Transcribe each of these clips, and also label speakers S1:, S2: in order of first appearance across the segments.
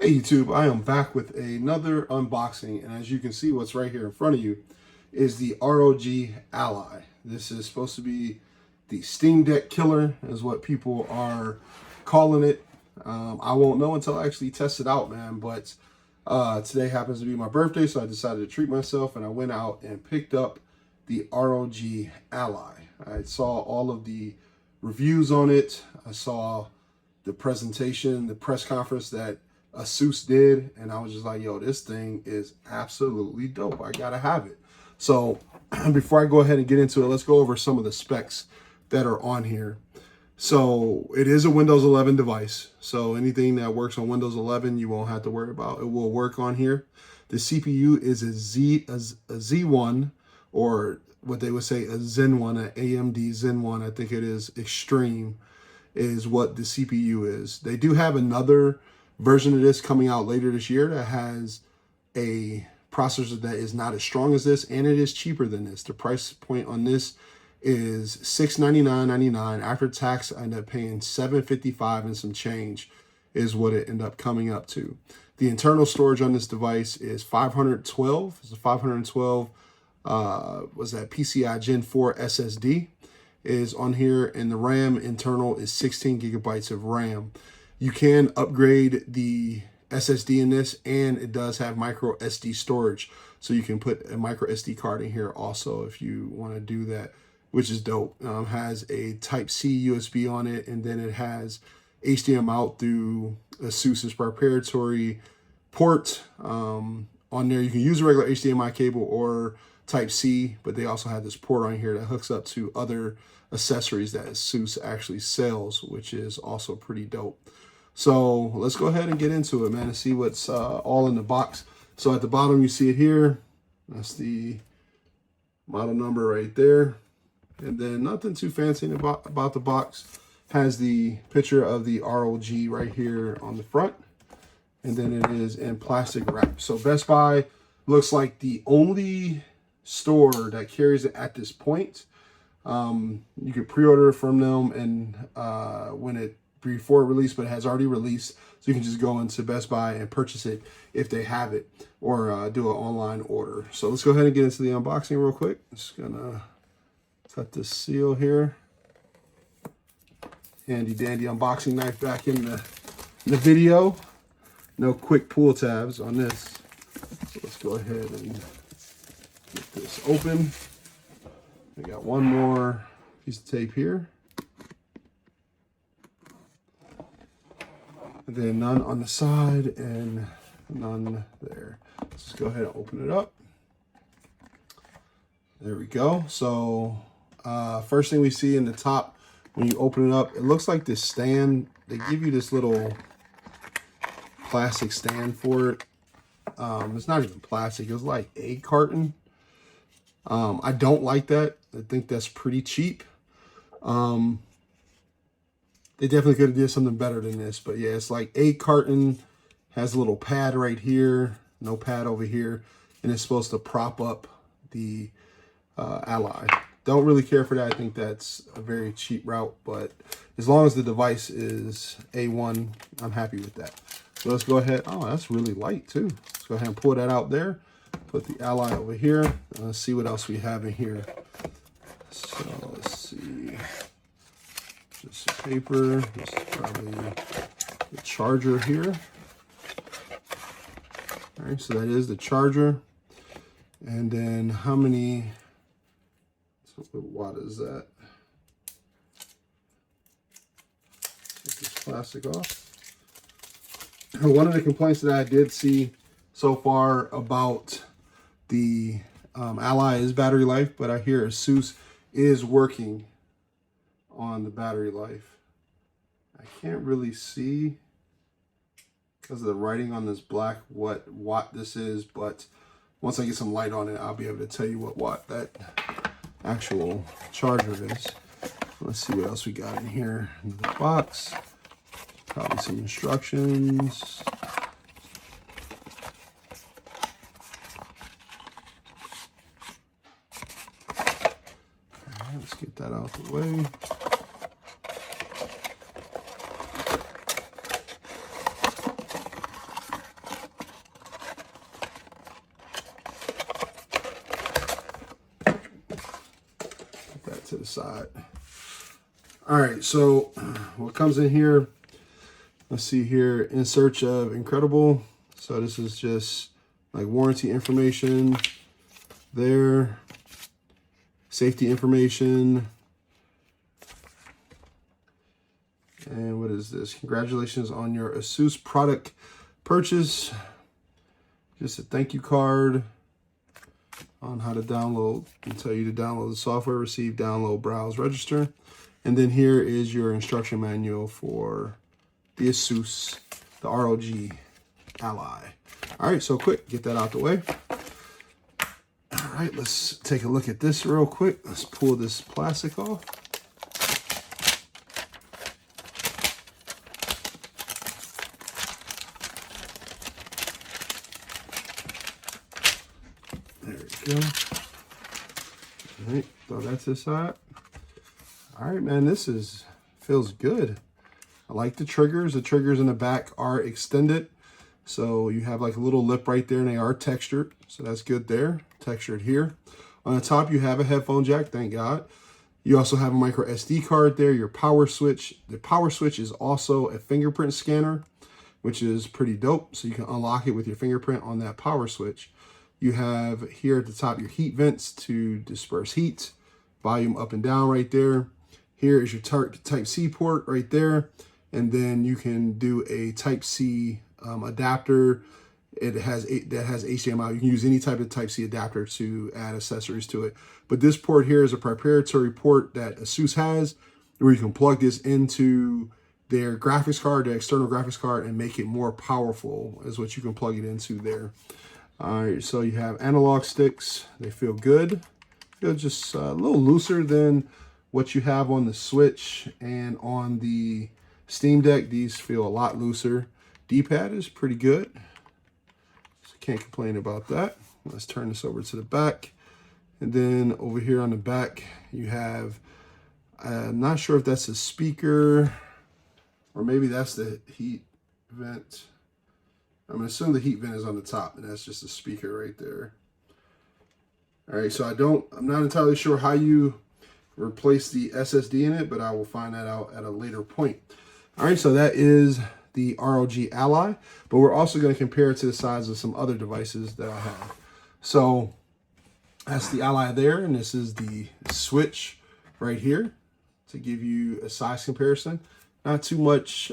S1: Hey YouTube, I am back with another unboxing, and as you can see, what's right here in front of you is the ROG Ally. This is supposed to be the Steam Deck killer, is what people are calling it. I won't know until I actually test it out, man, but today happens to be my birthday, so I decided to treat myself, and I went out and picked up the ROG Ally. I saw all of the reviews on it. I saw the presentation, the press conference that Asus did, and I was just like, yo, this thing is absolutely dope. I gotta have it. So before I go ahead and get into it, let's go over some of the specs that are on here. So it is a Windows 11 device. So anything that works on Windows 11, you won't have to worry about. It will work on here. The CPU is a Z1, or what they would say a Zen 1, an AMD Zen 1. I think it is Extreme is what the CPU is. They do have another version of this coming out later this year that has a processor that is not as strong as this, and it is cheaper than this. The price point on this is $699.99. After tax, I end up paying $755 and some change is what it ended up coming up to. The internal storage on this device is 512. It's a 512 was that PCI Gen 4 SSD is on here, and the RAM internal is 16 gigabytes of RAM. You can upgrade the SSD in this, and it does have micro SD storage. So you can put a micro SD card in here also if you want to do that, which is dope. Has a Type-C USB on it, and then it has HDMI out through Asus's proprietary port on there. You can use a regular HDMI cable or Type-C, but they also have this port on here that hooks up to other accessories that Asus actually sells, which is also pretty dope. So let's go ahead and get into it, man, and see what's all in the box. So at the bottom, you see it here. That's the model number right there. And then nothing too fancy about the box. Has the picture of the ROG right here on the front. And then it is in plastic wrap. So Best Buy looks like the only store that carries it at this point. You could pre-order from them and before release, but it has already released, so you can just go into Best Buy and purchase it if they have it, or do an online order. So let's go ahead and get into the unboxing real quick. Just gonna cut this seal here. Handy dandy unboxing knife back in the video. No quick pull tabs on this. So let's go ahead and get this open. We got one more piece of tape here. And then none on the side and none there. Let's just go ahead and open it up. There we go. So first thing we see in the top when you open it up, it looks like this stand. They give you this little plastic stand for it. It's not even plastic. It's like egg carton. I don't like that. I think that's pretty cheap. They definitely could have did something better than this, but yeah, it's like egg carton, has a little pad right here, no pad over here, and it's supposed to prop up the Ally. Don't really care for that. I think that's a very cheap route, but as long as the device is A1, I'm happy with that. So let's go ahead. Oh, that's really light too. Let's go ahead and pull that out there. Put the Ally over here. Let's see what else we have in here. So let's see. Just paper. This is probably the charger here. All right, so that is the charger. And then how many? What is that? Take this plastic off. One of the complaints that I did see so far about the Ally is battery life, but I hear Asus is working on the battery life. I can't really see because of the writing on this black what watt this is, but once I get some light on it, I'll be able to tell you what watt that actual charger is. Let's see what else we got in here in the box. Probably some instructions. Let's get that out of the way. to the side. All right, so what comes in here, let's see here, in search of incredible. So this is just like warranty information there, safety information, and what is this? Congratulations on your Asus product purchase. Just a thank you card on how to download and tell you to download the software, receive, download, browse, register. And then here is your instruction manual for the Asus, the ROG Ally. All right, so quick, get that out the way. All right, let's take a look at this real quick. Let's pull this plastic off. There we go. All right, throw that to the side. All right, man, this feels good. I like the triggers. The triggers in the back are extended. So you have like a little lip right there and they are textured. So that's good there, textured here. On the top, you have a headphone jack, thank God. You also have a micro SD card there, your power switch. The power switch is also a fingerprint scanner, which is pretty dope. So you can unlock it with your fingerprint on that power switch. You have here at the top your heat vents to disperse heat, volume up and down right there. Here is your Type-C port right there. And then you can do a Type-C adapter. That has HDMI. You can use any type of Type-C adapter to add accessories to it. But this port here is a proprietary port that Asus has, where you can plug this into their graphics card, their external graphics card, and make it more powerful, is what you can plug it into there. All right, so you have analog sticks. They feel good. Feel just a little looser than what you have on the Switch and on the Steam Deck. These feel a lot looser. D-pad is pretty good, so can't complain about that. Let's turn this over to the back. And then over here on the back, you have, I'm not sure if that's a speaker or maybe that's the heat vent. I'm gonna assume the heat vent is on the top and that's just a speaker right there. All right, so I'm not entirely sure how you replace the SSD in it, but I will find that out at a later point. All right, so that is the ROG Ally, but we're also going to compare it to the size of some other devices that I have. So that's the Ally there, and this is the Switch right here to give you a size comparison. Not too much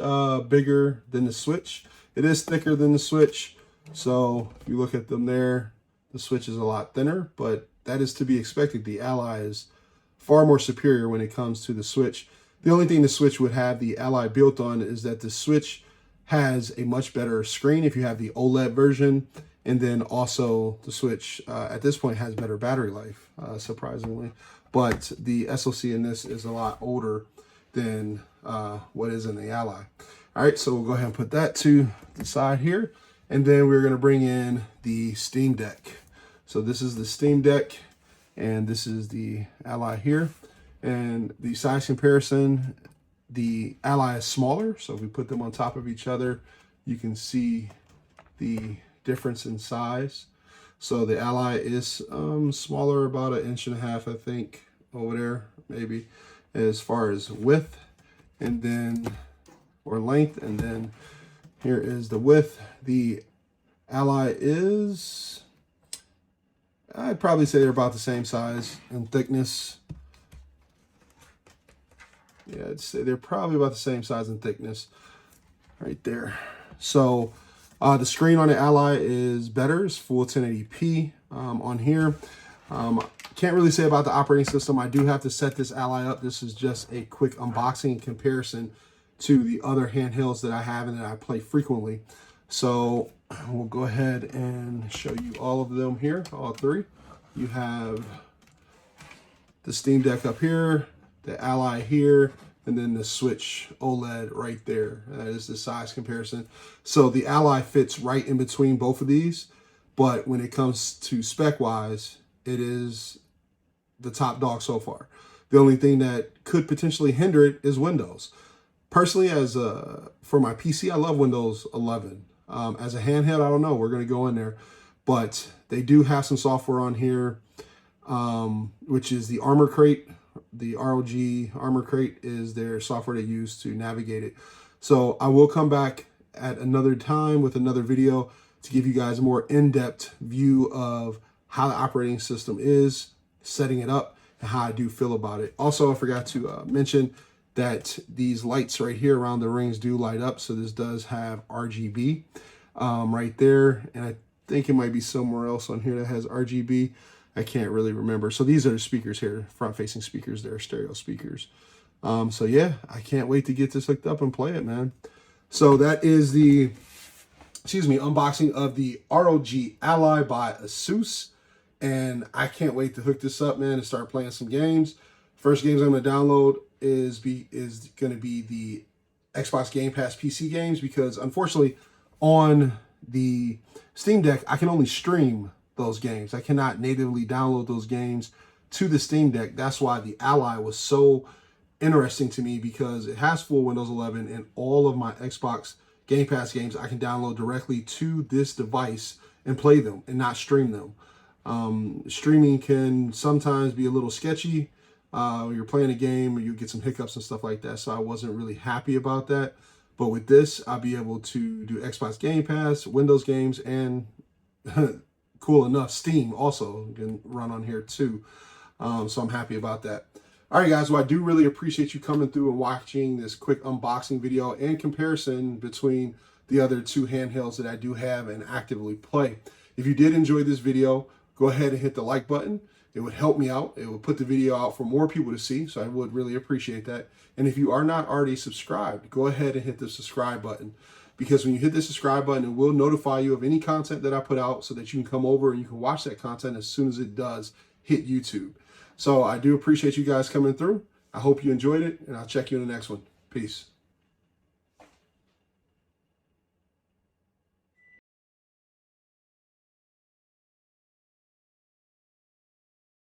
S1: bigger than the Switch. It is thicker than the Switch, so if you look at them there, the Switch is a lot thinner, but that is to be expected. The Ally is far more superior when it comes to the Switch. The only thing the Switch would have the Ally built on is that the Switch has a much better screen if you have the OLED version. And then also the Switch at this point has better battery life, surprisingly. But the SoC in this is a lot older than what is in the Ally. All right, so we'll go ahead and put that to the side here. And then we're gonna bring in the Steam Deck. So this is the Steam Deck, and this is the Ally here. And the size comparison, the Ally is smaller. So if we put them on top of each other, you can see the difference in size. So the Ally is smaller, about 1.5 inches, I think, over there, maybe, as far as width, and then, or length, and then here is the width. The Ally is, I'd probably say they're about the same size and thickness. Yeah, I'd say they're probably about the same size and thickness right there. So the screen on the Ally is better. It's full 1080p on here. Can't really say about the operating system. I do have to set this Ally up. This is just a quick unboxing in comparison to the other handhelds that I have and that I play frequently. So we'll go ahead and show you all of them here, all three. You have the Steam Deck up here, the Ally here, and then the Switch OLED right there. That is the size comparison. So the Ally fits right in between both of these, but when it comes to spec-wise, it is the top dog so far. The only thing that could potentially hinder it is Windows. Personally, for my PC, I love Windows 11. As a handheld, I don't know. We're going to go in there. But they do have some software on here, which is the Armor Crate the ROG Armor Crate is their software they use to navigate it. So I will come back at another time with another video to give you guys a more in-depth view of how the operating system is, setting it up, and how I do feel about it. Also, I forgot to mention that these lights right here around the rings do light up. So this does have RGB right there. And I think it might be somewhere else on here that has RGB. I can't really remember. So these are the speakers here, front-facing speakers. They're stereo speakers. So yeah, I can't wait to get this hooked up and play it, man. So that is the, unboxing of the ROG Ally by Asus. And I can't wait to hook this up, man, and start playing some games. First games I'm going to download is going to be the Xbox Game Pass PC games, because unfortunately on the Steam Deck, I can only stream those games. I cannot natively download those games to the Steam Deck. That's why the Ally was so interesting to me, because it has full Windows 11 and all of my Xbox Game Pass games I can download directly to this device and play them and not stream them. Streaming can sometimes be a little sketchy. You're playing a game or you get some hiccups and stuff like that. So I wasn't really happy about that. But with this, I'll be able to do Xbox Game Pass, Windows games, and cool enough, Steam also can run on here too. So I'm happy about that. All right, guys, well, I do really appreciate you coming through and watching this quick unboxing video and comparison between the other two handhelds that I do have and actively play. If you did enjoy this video, go ahead and hit the like button. It would help me out. It would put the video out for more people to see, so I would really appreciate that. And if you are not already subscribed, go ahead and hit the subscribe button, because when you hit the subscribe button, it will notify you of any content that I put out so that you can come over and you can watch that content as soon as it does hit YouTube. So I do appreciate you guys coming through. I hope you enjoyed it, and I'll check you in the next one. Peace.